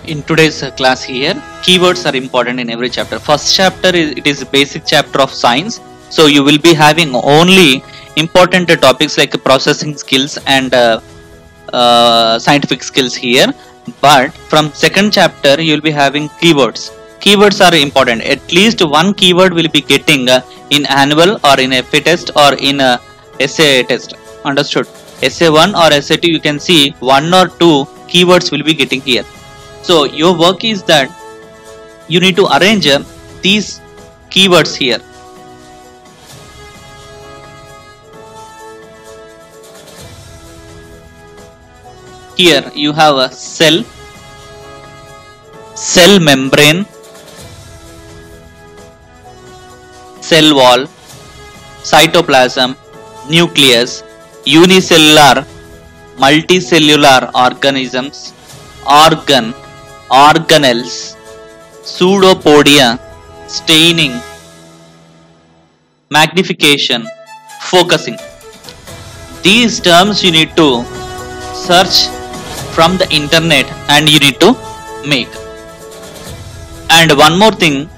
In today's class here, keywords are important in every chapter. First chapter is basic chapter of science, so you will be having only important topics like processing skills and scientific skills here. But from second chapter you will be having keywords. Keywords are important. At least one keyword will be getting in annual or in FA test or in essay test. Understood? Essay 1 or essay 2, you can see 1 or 2 keywords will be getting here. So your work is that you need to arrange these keywords here. Here you have a cell membrane, cell wall, cytoplasm, nucleus, unicellular, multicellular organisms, organelles, pseudopodia, staining, magnification, focusing. These terms you need to search from the internet and you need to make. And one more thing,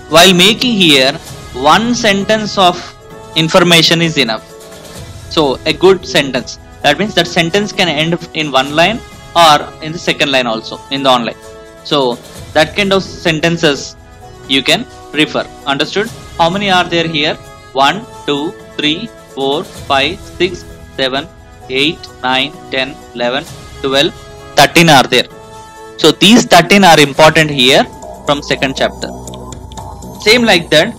while making here, one sentence of information is enough. So a good sentence, that means that sentence can end in one line or in the second line also in the online. So that kind of sentences you can refer. Understood? How many are there here? 1, 2, 3, 4, 5, 6, 7, 8, 9, 10, 11, 12, 13 are there. So these 13 are important here from second chapter. Same like that,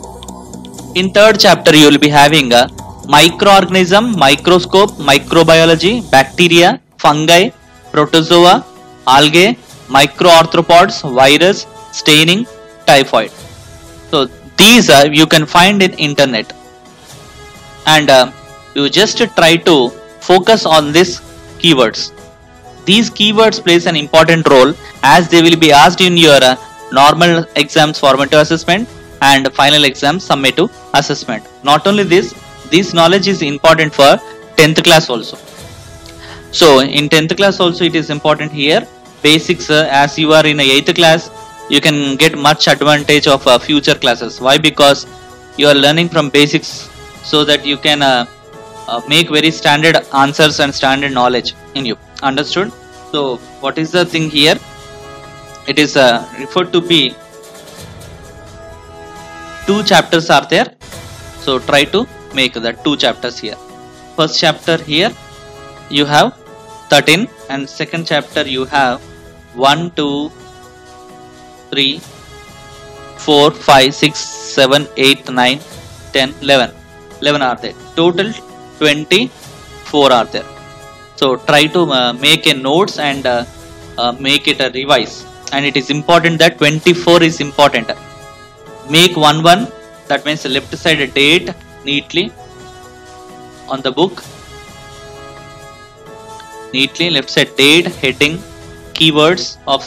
in third chapter you will be having a microorganism, microscope, microbiology, bacteria, fungi, protozoa, algae, microarthropods, virus, staining, typhoid. So these you can find in internet, and you just try to focus on these keywords. These keywords plays an important role as they will be asked in your normal exams formative assessment and final exam summative assessment. Not only this knowledge is important for 10th class also. So in 10th class also it is important here. Basics, as you are in 8th class, you can get much advantage of future classes. Why? Because you are learning from basics so that you can make very standard answers and standard knowledge in you. Understood? So what is the thing here? It is referred to be 2 chapters are there. So try to make the 2 chapters here. First chapter here you have 13 and second chapter you have 1, 2, 3, 4, 5, 6, 7, 8, 9, 10, 11. 11 are there. Total 24 are there. So try to make a notes and make it a revise. And it is important that 24 is important. Make 1, 1. That means the left side a date neatly on the book. Neatly left side date, heading, keywords of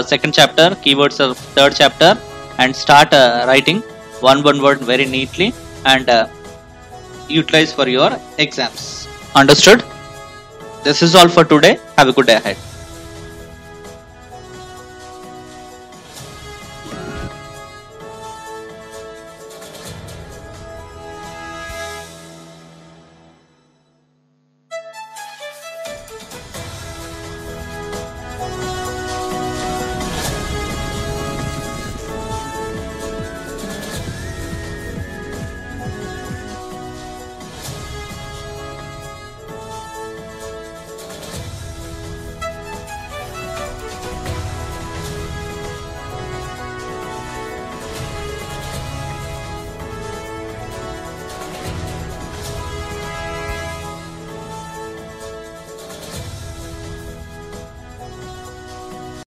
second chapter, keywords of third chapter, and start writing one word very neatly and utilize for your exams. Understood? This is all for today. Have a good day ahead.